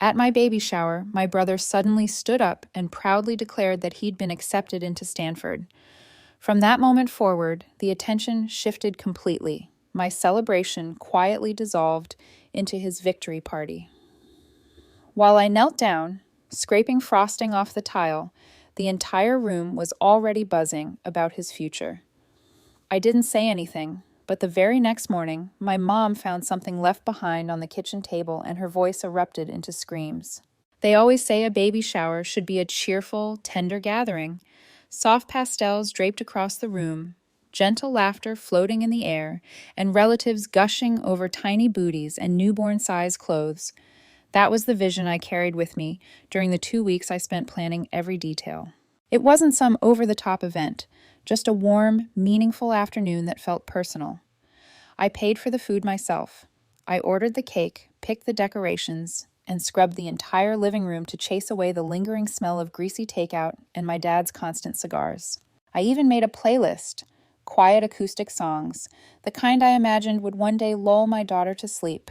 At my baby shower, my brother suddenly stood up and proudly declared that he'd been accepted into Stanford. From that moment forward, the attention shifted completely. My celebration quietly dissolved into his victory party. While I knelt down, scraping frosting off the tile, the entire room was already buzzing about his future. I didn't say anything, but the very next morning, my mom found something left behind on the kitchen table and her voice erupted into screams. They always say a baby shower should be a cheerful, tender gathering. Soft pastels draped across the room, gentle laughter floating in the air, and relatives gushing over tiny booties and newborn-sized clothes. That was the vision I carried with me during the 2 weeks I spent planning every detail. It wasn't some over-the-top event, just a warm, meaningful afternoon that felt personal. I paid for the food myself. I ordered the cake, picked the decorations, and scrubbed the entire living room to chase away the lingering smell of greasy takeout and my dad's constant cigars. I even made a playlist, quiet acoustic songs, the kind I imagined would one day lull my daughter to sleep.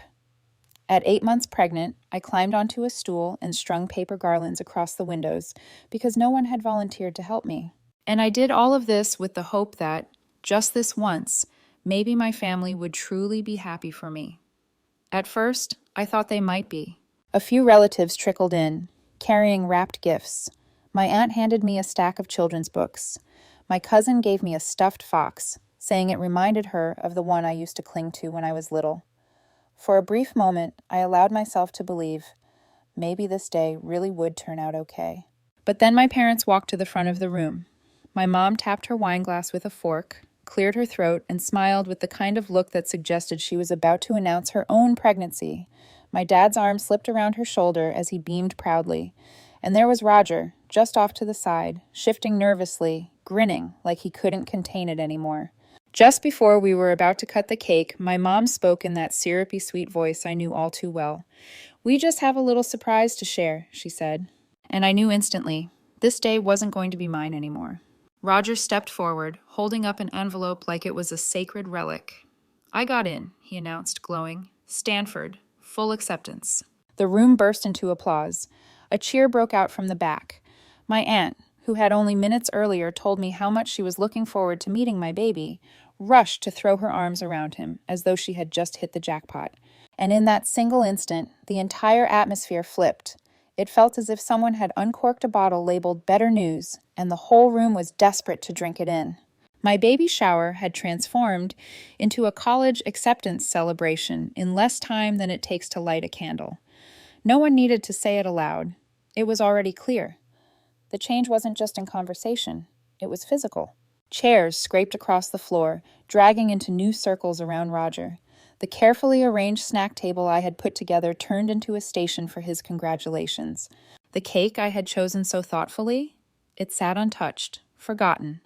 At 8 months pregnant, I climbed onto a stool and strung paper garlands across the windows because no one had volunteered to help me. And I did all of this with the hope that, just this once, maybe my family would truly be happy for me. At first, I thought they might be. A few relatives trickled in, carrying wrapped gifts. My aunt handed me a stack of children's books. My cousin gave me a stuffed fox, saying it reminded her of the one I used to cling to when I was little. For a brief moment, I allowed myself to believe maybe this day really would turn out okay. But then my parents walked to the front of the room. My mom tapped her wine glass with a fork, cleared her throat, and smiled with the kind of look that suggested she was about to announce her own pregnancy. My dad's arm slipped around her shoulder as he beamed proudly. And there was Roger, just off to the side, shifting nervously, grinning like he couldn't contain it anymore. Just before we were about to cut the cake, my mom spoke in that syrupy sweet voice I knew all too well. "We just have a little surprise to share," she said. And I knew instantly, this day wasn't going to be mine anymore. Roger stepped forward, holding up an envelope like it was a sacred relic. "I got in," he announced, glowing. "Stanford. Full acceptance." The room burst into applause. A cheer broke out from the back. My aunt, who had only minutes earlier told me how much she was looking forward to meeting my baby, rushed to throw her arms around him as though she had just hit the jackpot. And in that single instant, the entire atmosphere flipped. It felt as if someone had uncorked a bottle labeled "Better News," and the whole room was desperate to drink it in. My baby shower had transformed into a college acceptance celebration in less time than it takes to light a candle. No one needed to say it aloud. It was already clear. The change wasn't just in conversation. It was physical. Chairs scraped across the floor, dragging into new circles around Roger. The carefully arranged snack table I had put together turned into a station for his congratulations. The cake I had chosen so thoughtfully, it sat untouched, forgotten,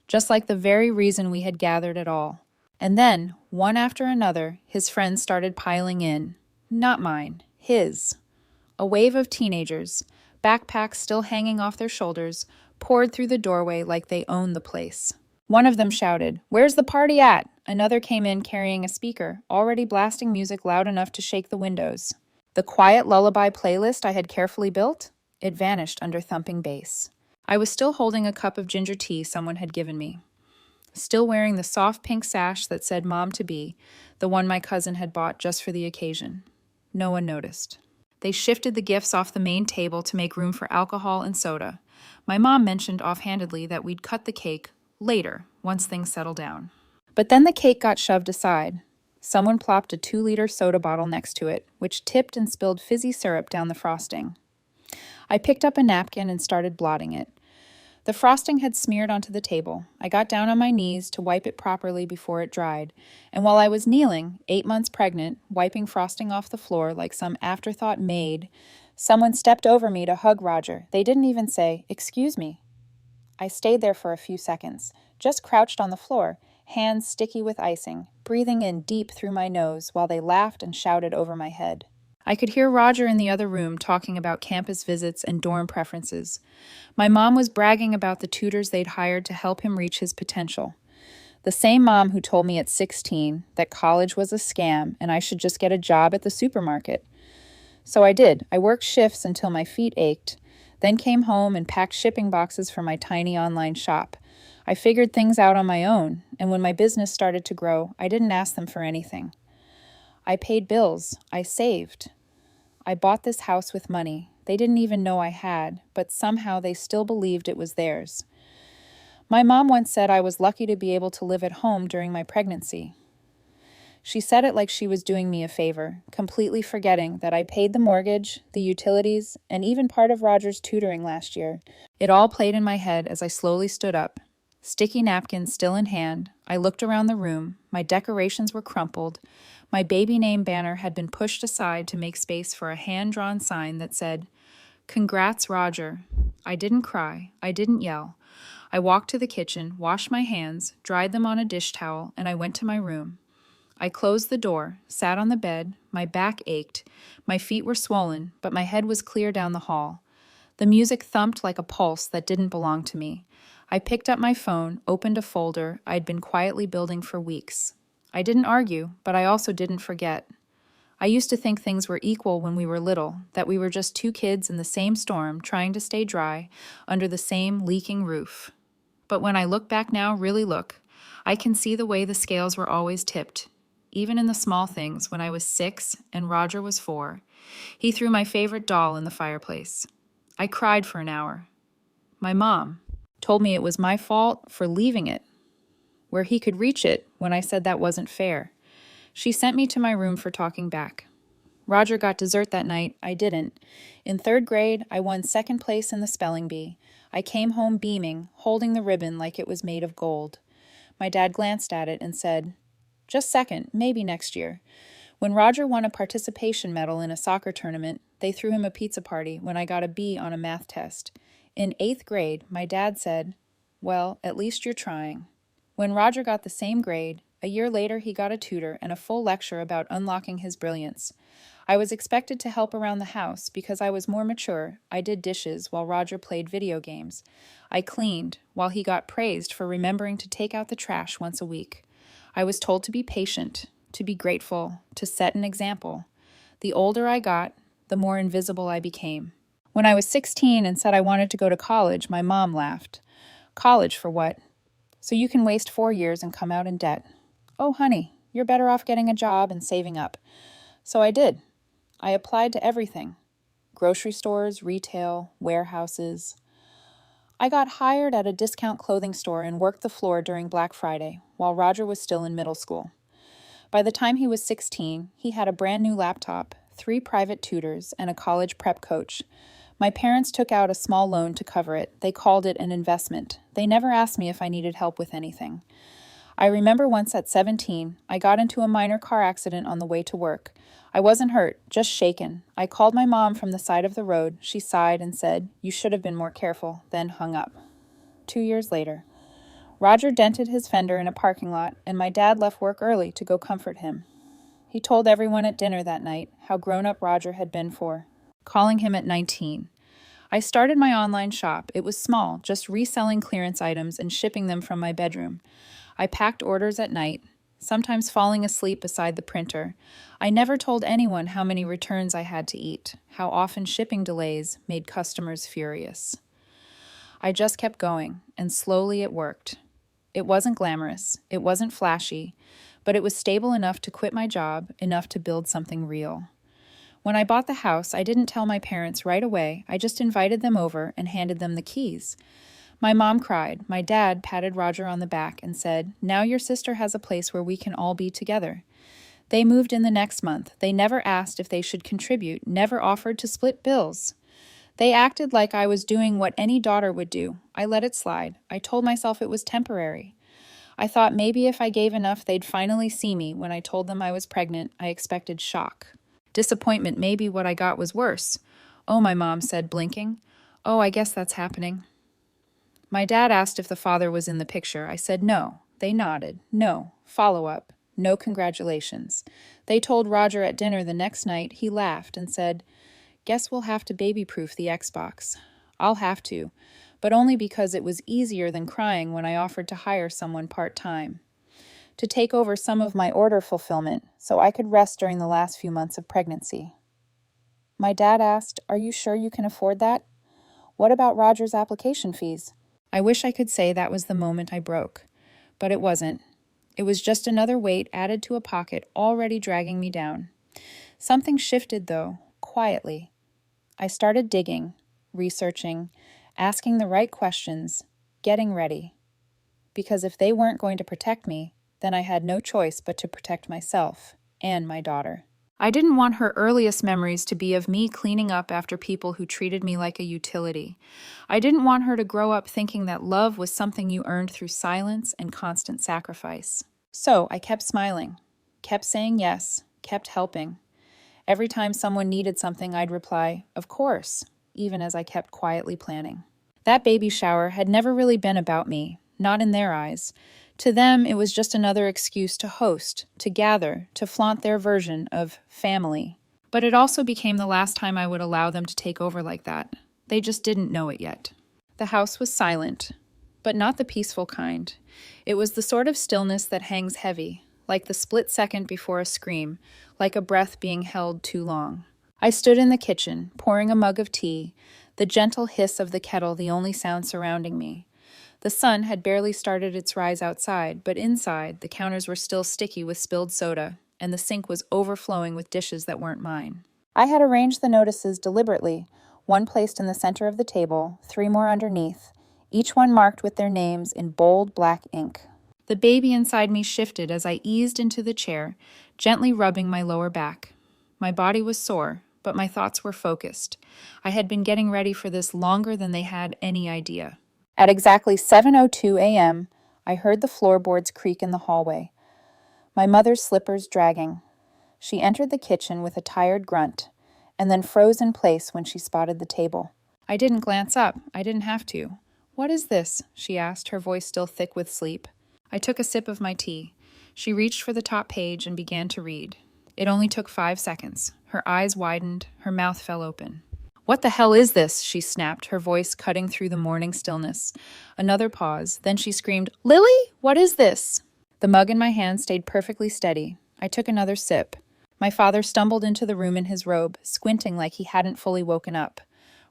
just like the very reason we had gathered at all. And then, one after another, his friends started piling in. Not mine, his. A wave of teenagers, backpacks still hanging off their shoulders, poured through the doorway like they owned the place. One of them shouted, "Where's the party at?" Another came in carrying a speaker, already blasting music loud enough to shake the windows. The quiet lullaby playlist I had carefully built, it vanished under thumping bass. I was still holding a cup of ginger tea someone had given me. Still wearing the soft pink sash that said "Mom-to-be," the one my cousin had bought just for the occasion. No one noticed. They shifted the gifts off the main table to make room for alcohol and soda. My mom mentioned offhandedly that we'd cut the cake later, once things settled down. But then the cake got shoved aside. Someone plopped a 2-liter soda bottle next to it, which tipped and spilled fizzy syrup down the frosting. I picked up a napkin and started blotting it. The frosting had smeared onto the table. I got down on my knees to wipe it properly before it dried, and while I was kneeling, 8 months pregnant, wiping frosting off the floor like some afterthought maid, someone stepped over me to hug Roger. They didn't even say, "Excuse me." I stayed there for a few seconds, just crouched on the floor, hands sticky with icing, breathing in deep through my nose while they laughed and shouted over my head. I could hear Roger in the other room talking about campus visits and dorm preferences. My mom was bragging about the tutors they'd hired to help him reach his potential. The same mom who told me at 16 that college was a scam and I should just get a job at the supermarket. So I did. I worked shifts until my feet ached, then came home and packed shipping boxes for my tiny online shop. I figured things out on my own, and when my business started to grow, I didn't ask them for anything. I paid bills. I saved. I bought this house with money. They didn't even know I had, but somehow they still believed it was theirs. My mom once said I was lucky to be able to live at home during my pregnancy. She said it like she was doing me a favor, completely forgetting that I paid the mortgage, the utilities, and even part of Roger's tutoring last year. It all played in my head as I slowly stood up. Sticky napkins still in hand, I looked around the room. My decorations were crumpled. My baby name banner had been pushed aside to make space for a hand-drawn sign that said, "Congrats, Roger." I didn't cry. I didn't yell. I walked to the kitchen, washed my hands, dried them on a dish towel, and I went to my room. I closed the door, sat on the bed, my back ached, my feet were swollen, but my head was clear down the hall. The music thumped like a pulse that didn't belong to me. I picked up my phone, opened a folder I'd been quietly building for weeks. I didn't argue, but I also didn't forget. I used to think things were equal when we were little, that we were just two kids in the same storm trying to stay dry under the same leaking roof. But when I look back now, really look, I can see the way the scales were always tipped. Even in the small things, when I was 6 and Roger was 4, he threw my favorite doll in the fireplace. I cried for an hour. My mom told me it was my fault for leaving it where he could reach it when I said that wasn't fair. She sent me to my room for talking back. Roger got dessert that night. I didn't. In 3rd grade, I won 2nd place in the spelling bee. I came home beaming, holding the ribbon like it was made of gold. My dad glanced at it and said, "Just 2nd, maybe next year." When Roger won a participation medal in a soccer tournament, they threw him a pizza party when I got a B on a math test. In 8th grade, my dad said, "Well, at least you're trying." When Roger got the same grade, a year later he got a tutor and a full lecture about unlocking his brilliance. I was expected to help around the house because I was more mature. I did dishes while Roger played video games. I cleaned while he got praised for remembering to take out the trash once a week. I was told to be patient, to be grateful, to set an example. The older I got, the more invisible I became. When I was 16 and said I wanted to go to college, my mom laughed. "College for what? So you can waste 4 years and come out in debt. Oh, honey, you're better off getting a job and saving up." So I did. I applied to everything. Grocery stores, retail, warehouses. I got hired at a discount clothing store and worked the floor during Black Friday, while Roger was still in middle school. By the time he was 16, he had a brand new laptop, 3 private tutors, and a college prep coach. My parents took out a small loan to cover it. They called it an investment. They never asked me if I needed help with anything. I remember once at 17, I got into a minor car accident on the way to work. I wasn't hurt, just shaken. I called my mom from the side of the road. She sighed and said, "You should have been more careful," then hung up. 2 years later, Roger dented his fender in a parking lot, and my dad left work early to go comfort him. He told everyone at dinner that night how grown-up Roger had been for calling him at 19. I started my online shop. It was small, just reselling clearance items and shipping them from my bedroom. I packed orders at night, sometimes falling asleep beside the printer. I never told anyone how many returns I had to eat, how often shipping delays made customers furious. I just kept going, and slowly it worked. It wasn't glamorous, it wasn't flashy, but it was stable enough to quit my job, enough to build something real. When I bought the house, I didn't tell my parents right away. I just invited them over and handed them the keys. My mom cried. My dad patted Roger on the back and said, "Now your sister has a place where we can all be together." They moved in the next month. They never asked if they should contribute, never offered to split bills. They acted like I was doing what any daughter would do. I let it slide. I told myself it was temporary. I thought maybe if I gave enough, they'd finally see me. When I told them I was pregnant, I expected shock. Disappointment. Maybe what I got was worse. "Oh," my mom said, blinking. "Oh, I guess that's happening." My dad asked if the father was in the picture. I said no. They nodded. No. Follow-up. No congratulations. They told Roger at dinner the next night. He laughed and said, "Guess we'll have to baby-proof the Xbox." I'll have to, but only because it was easier than crying when I offered to hire someone part-time to take over some of my order fulfillment so I could rest during the last few months of pregnancy. My dad asked, "Are you sure you can afford that? What about Roger's application fees?" I wish I could say that was the moment I broke, but it wasn't. It was just another weight added to a pocket already dragging me down. Something shifted, though, quietly. I started digging, researching, asking the right questions, getting ready. Because if they weren't going to protect me, then I had no choice but to protect myself and my daughter. I didn't want her earliest memories to be of me cleaning up after people who treated me like a utility. I didn't want her to grow up thinking that love was something you earned through silence and constant sacrifice. So I kept smiling, kept saying yes, kept helping. Every time someone needed something, I'd reply, "Of course," even as I kept quietly planning. That baby shower had never really been about me, not in their eyes. To them, it was just another excuse to host, to gather, to flaunt their version of family. But it also became the last time I would allow them to take over like that. They just didn't know it yet. The house was silent, but not the peaceful kind. It was the sort of stillness that hangs heavy, like the split second before a scream, like a breath being held too long. I stood in the kitchen, pouring a mug of tea, the gentle hiss of the kettle the only sound surrounding me. The sun had barely started its rise outside, but inside, the counters were still sticky with spilled soda, and the sink was overflowing with dishes that weren't mine. I had arranged the notices deliberately, one placed in the center of the table, 3 more underneath, each one marked with their names in bold black ink. The baby inside me shifted as I eased into the chair, gently rubbing my lower back. My body was sore, but my thoughts were focused. I had been getting ready for this longer than they had any idea. At exactly 7:02 a.m., I heard the floorboards creak in the hallway, my mother's slippers dragging. She entered the kitchen with a tired grunt, and then froze in place when she spotted the table. I didn't glance up. I didn't have to. "What is this?" she asked, her voice still thick with sleep. I took a sip of my tea. She reached for the top page and began to read. It only took 5 seconds. Her eyes widened, her mouth fell open. "What the hell is this?" she snapped, her voice cutting through the morning stillness. Another pause, then she screamed, "Lily, what is this?" The mug in my hand stayed perfectly steady. I took another sip. My father stumbled into the room in his robe, squinting like he hadn't fully woken up.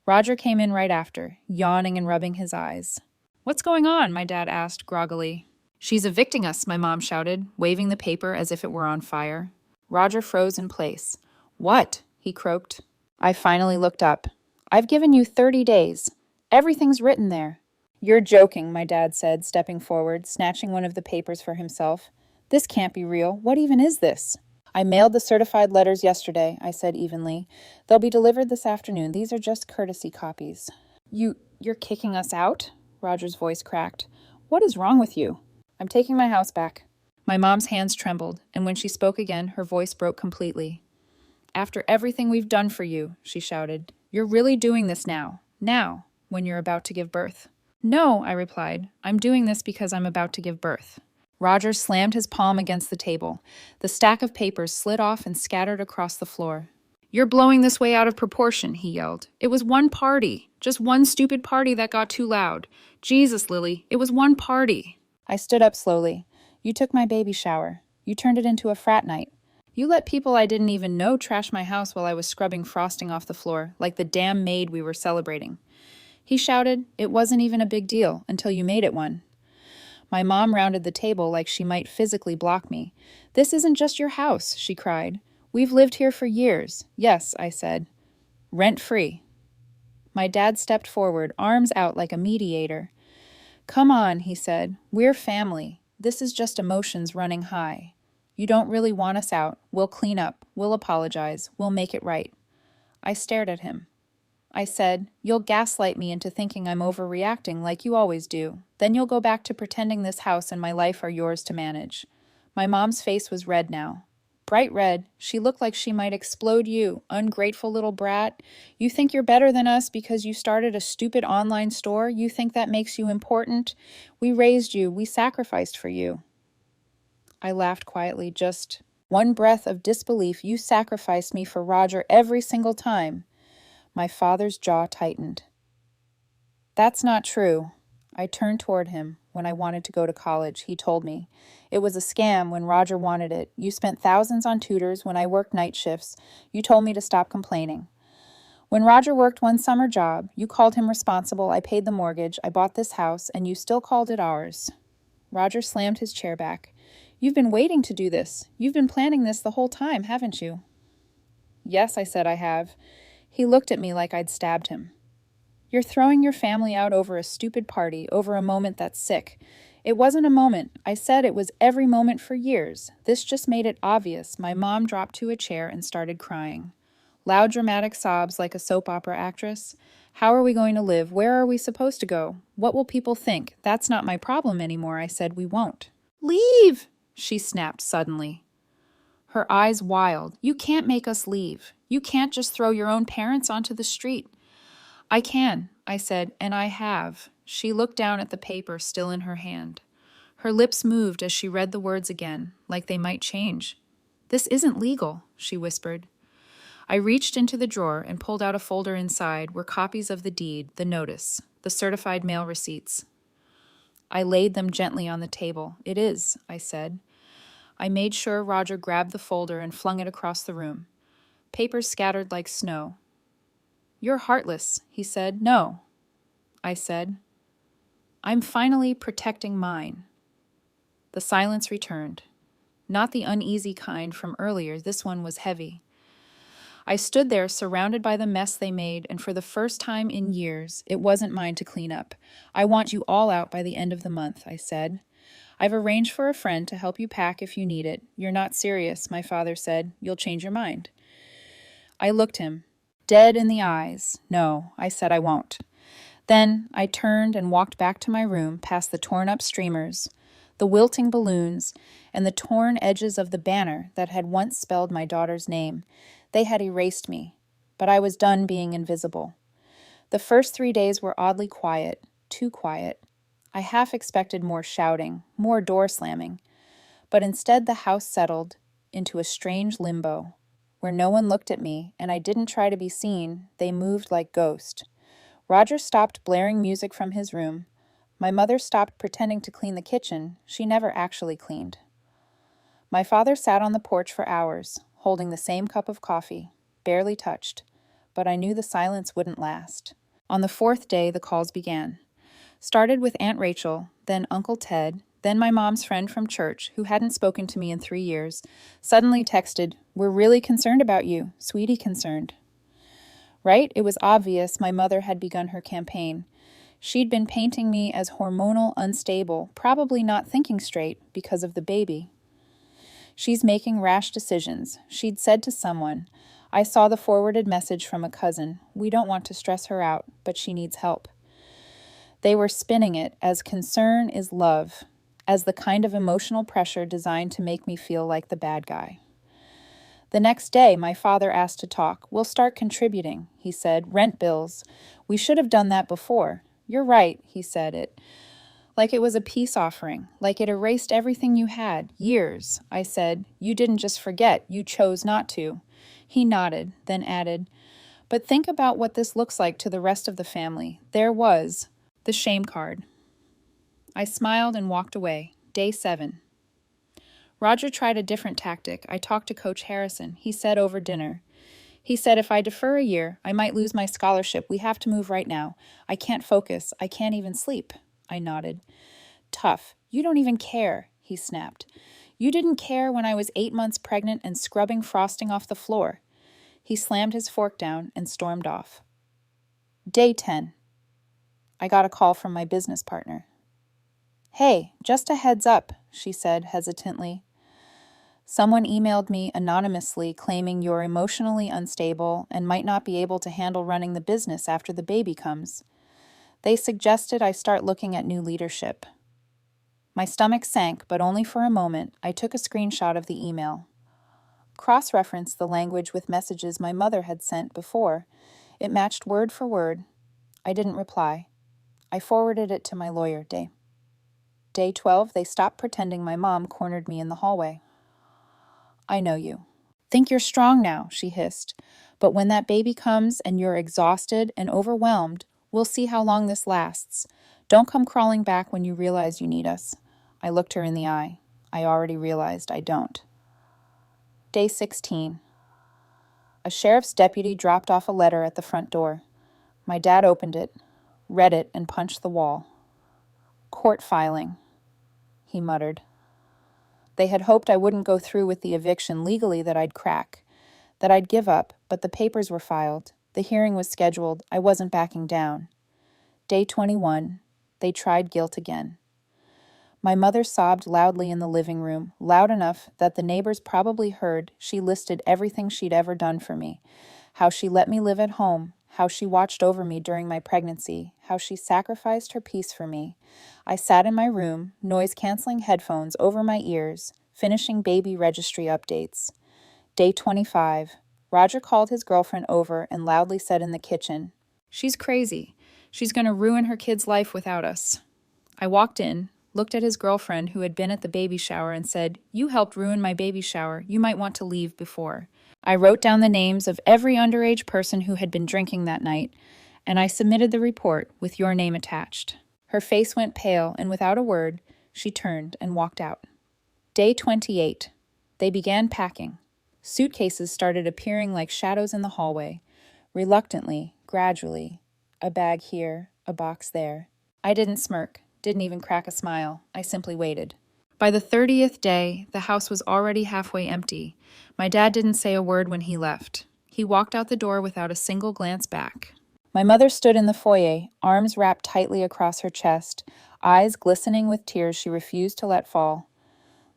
Roger came in right after, yawning and rubbing his eyes. "What's going on?" my dad asked groggily. "She's evicting us," my mom shouted, waving the paper as if it were on fire. Roger froze in place. "What?" he croaked. I finally looked up. "I've given you 30 days. Everything's written there." "You're joking," my dad said, stepping forward, snatching one of the papers for himself. "This can't be real. What even is this?" "I mailed the certified letters yesterday," I said evenly. "They'll be delivered this afternoon. These are just courtesy copies." You're kicking us out?" Roger's voice cracked. "What is wrong with you?" "I'm taking my house back." My mom's hands trembled, and when she spoke again, her voice broke completely. "After everything we've done for you," she shouted, "you're really doing this now, when you're about to give birth." "No," I replied. "I'm doing this because I'm about to give birth." Roger slammed his palm against the table. The stack of papers slid off and scattered across the floor. "You're blowing this way out of proportion," he yelled. "It was one party. Just one stupid party that got too loud. Jesus, Lily, it was one party." I stood up slowly. "You took my baby shower. You turned it into a frat night. You let people I didn't even know trash my house while I was scrubbing frosting off the floor, like the damn maid we were celebrating." He shouted, "It wasn't even a big deal until you made it one." My mom rounded the table like she might physically block me. "This isn't just your house," she cried. "We've lived here for years." "Yes," I said. "Rent-free." My dad stepped forward, arms out like a mediator. "Come on," he said. "We're family. This is just emotions running high. You don't really want us out. We'll clean up. We'll apologize. We'll make it right." I stared at him. I said, "You'll gaslight me into thinking I'm overreacting like you always do. Then you'll go back to pretending this house and my life are yours to manage." My mom's face was red now. Bright red. She looked like she might explode. "You, ungrateful little brat. You think you're better than us because you started a stupid online store? You think that makes you important? We raised you. We sacrificed for you." I laughed quietly, just one breath of disbelief. "You sacrificed me for Roger every single time." My father's jaw tightened. "That's not true." I turned toward him. "When I wanted to go to college, he told me. It was a scam when Roger wanted it. You spent thousands on tutors when I worked night shifts. You told me to stop complaining." When Roger worked one summer job, you called him responsible, I paid the mortgage, I bought this house, and you still called it ours. Roger slammed his chair back. You've been waiting to do this. You've been planning this the whole time, haven't you? Yes, I said, I have. He looked at me like I'd stabbed him. You're throwing your family out over a stupid party, over a moment that's sick. It wasn't a moment. I said it was every moment for years. This just made it obvious. My mom dropped to a chair and started crying. Loud, dramatic sobs like a soap opera actress. How are we going to live? Where are we supposed to go? What will people think? That's not my problem anymore, I said. We won't. Leave! She snapped suddenly. Her eyes wild. You can't make us leave. You can't just throw your own parents onto the street. I can, I said, and I have. She looked down at the paper still in her hand. Her lips moved as she read the words again, like they might change. This isn't legal, she whispered. I reached into the drawer and pulled out a folder inside were copies of the deed, the notice, the certified mail receipts. I laid them gently on the table. It is, I said. I made sure Roger grabbed the folder and flung it across the room. Papers scattered like snow. You're heartless, he said. No, I said. I'm finally protecting mine. The silence returned. Not the uneasy kind from earlier, this one was heavy. I stood there surrounded by the mess they made, and for the first time in years, it wasn't mine to clean up. I want you all out by the end of the month, I said. I've arranged for a friend to help you pack if you need it. You're not serious, my father said. You'll change your mind. I looked him dead in the eyes. No, I said I won't. Then I turned and walked back to my room past the torn-up streamers, the wilting balloons, and the torn edges of the banner that had once spelled my daughter's name. They had erased me, but I was done being invisible. The first 3 days were oddly quiet, too quiet. I half expected more shouting, more door slamming, but instead the house settled into a strange limbo, where no one looked at me and I didn't try to be seen. They moved like ghosts. Roger stopped blaring music from his room. My mother stopped pretending to clean the kitchen. She never actually cleaned. My father sat on the porch for hours, holding the same cup of coffee, barely touched, but I knew the silence wouldn't last. On the 4th day, the calls began. Started with Aunt Rachel, then Uncle Ted, then my mom's friend from church, who hadn't spoken to me in 3 years, suddenly texted, "We're really concerned about you, sweetie concerned." Right? It was obvious my mother had begun her campaign. She'd been painting me as hormonal, unstable, probably not thinking straight because of the baby. She's making rash decisions, she'd said to someone. I saw the forwarded message from a cousin. We don't want to stress her out, but she needs help. They were spinning it as concern is love, as the kind of emotional pressure designed to make me feel like the bad guy. The next day, my father asked to talk. We'll start contributing, he said. Rent bills. We should have done that before. You're right, he said it. Like it was a peace offering, like it erased everything you had, years. I said, you didn't just forget, you chose not to. He nodded, then added, but think about what this looks like to the rest of the family. There was the shame card. I smiled and walked away. Day 7. Roger tried a different tactic. I talked to Coach Harrison. He said over dinner. He said if I defer a year, I might lose my scholarship. We have to move right now. I can't focus. I can't even sleep. I nodded. Tough. You don't even care, he snapped. You didn't care when I was 8 months pregnant and scrubbing frosting off the floor. He slammed his fork down and stormed off. Day 10. I got a call from my business partner. Hey, just a heads up, she said hesitantly. Someone emailed me anonymously claiming you're emotionally unstable and might not be able to handle running the business after the baby comes. They suggested I start looking at new leadership. My stomach sank, but only for a moment. I took a screenshot of the email. Cross-referenced the language with messages my mother had sent before. It matched word for word. I didn't reply. I forwarded it to my lawyer. Day 12, they stopped pretending my mom cornered me in the hallway. I know you. Think you're strong now, she hissed. But when that baby comes and you're exhausted and overwhelmed, we'll see how long this lasts. Don't come crawling back when you realize you need us. I looked her in the eye. I already realized I don't. Day 16. A sheriff's deputy dropped off a letter at the front door. My dad opened it, read it, and punched the wall. "Court filing," he muttered. They had hoped I wouldn't go through with the eviction legally, that I'd crack, that I'd give up, but the papers were filed. The hearing was scheduled. I wasn't backing down. Day 21, they tried guilt again. My mother sobbed loudly in the living room, loud enough that the neighbors probably heard. She listed everything she'd ever done for me: how she let me live at home, how she watched over me during my pregnancy, how she sacrificed her peace for me. I sat in my room, noise-canceling headphones over my ears, finishing baby registry updates. Day 25. Roger called his girlfriend over and loudly said in the kitchen, "She's crazy. She's going to ruin her kid's life without us." I walked in, looked at his girlfriend who had been at the baby shower, and said, "You helped ruin my baby shower. You might want to leave before." I wrote down the names of every underage person who had been drinking that night, and I submitted the report with your name attached. Her face went pale, and without a word, she turned and walked out. Day 28. They began packing. Suitcases started appearing like shadows in the hallway. Reluctantly, gradually. A bag here, a box there. I didn't smirk, didn't even crack a smile. I simply waited. By the 30th day, the house was already halfway empty. My dad didn't say a word when he left. He walked out the door without a single glance back. My mother stood in the foyer, arms wrapped tightly across her chest, eyes glistening with tears she refused to let fall.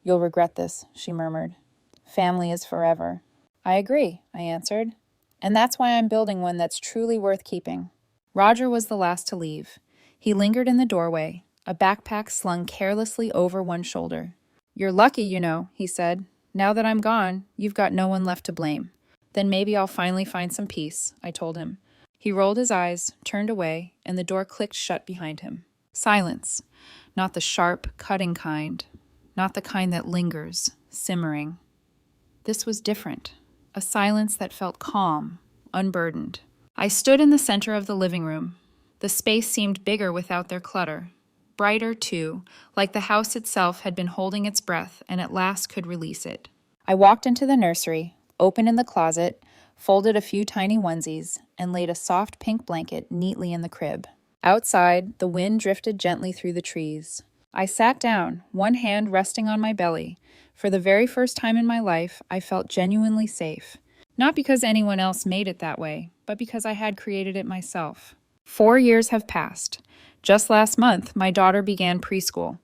"You'll regret this," she murmured. "Family is forever." "I agree," I answered. "And that's why I'm building one that's truly worth keeping." Roger was the last to leave. He lingered in the doorway, a backpack slung carelessly over one shoulder. "You're lucky, you know," he said. "Now that I'm gone, you've got no one left to blame." "Then maybe I'll finally find some peace," I told him. He rolled his eyes, turned away, and the door clicked shut behind him. Silence. Not the sharp, cutting kind. Not the kind that lingers, simmering. This was different. A silence that felt calm, unburdened. I stood in the center of the living room. The space seemed bigger without their clutter. Brighter, too, like the house itself had been holding its breath and at last could release it. I walked into the nursery, opened in the closet, folded a few tiny onesies, and laid a soft pink blanket neatly in the crib. Outside, the wind drifted gently through the trees. I sat down, one hand resting on my belly. For the very first time in my life, I felt genuinely safe. Not because anyone else made it that way, but because I had created it myself. 4 years have passed. Just last month, my daughter began preschool.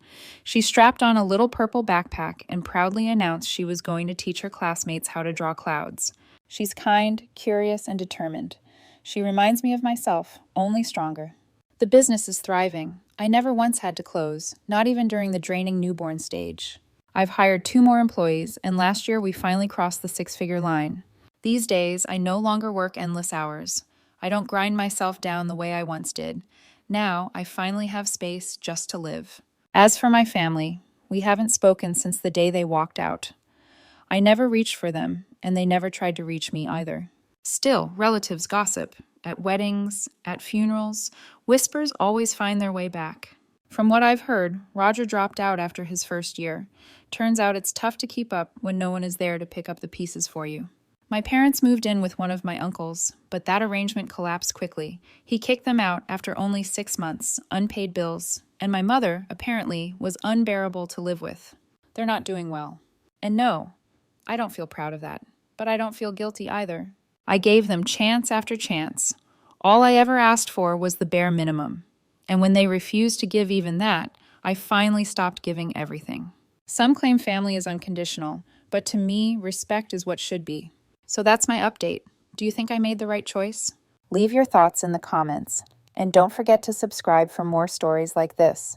She strapped on a little purple backpack and proudly announced she was going to teach her classmates how to draw clouds. She's kind, curious, and determined. She reminds me of myself, only stronger. The business is thriving. I never once had to close, not even during the draining newborn stage. I've hired 2 more employees, and last year we finally crossed the 6-figure line. These days, I no longer work endless hours. I don't grind myself down the way I once did. Now, I finally have space just to live. As for my family, we haven't spoken since the day they walked out. I never reached for them, and they never tried to reach me either. Still, relatives gossip. At weddings, at funerals, whispers always find their way back. From what I've heard, Roger dropped out after his first year. Turns out it's tough to keep up when no one is there to pick up the pieces for you. My parents moved in with one of my uncles, but that arrangement collapsed quickly. He kicked them out after only 6 months, unpaid bills, and my mother, apparently, was unbearable to live with. They're not doing well. And no, I don't feel proud of that, but I don't feel guilty either. I gave them chance after chance. All I ever asked for was the bare minimum. And when they refused to give even that, I finally stopped giving everything. Some claim family is unconditional, but to me, respect is what should be. So that's my update. Do you think I made the right choice? Leave your thoughts in the comments, and don't forget to subscribe for more stories like this.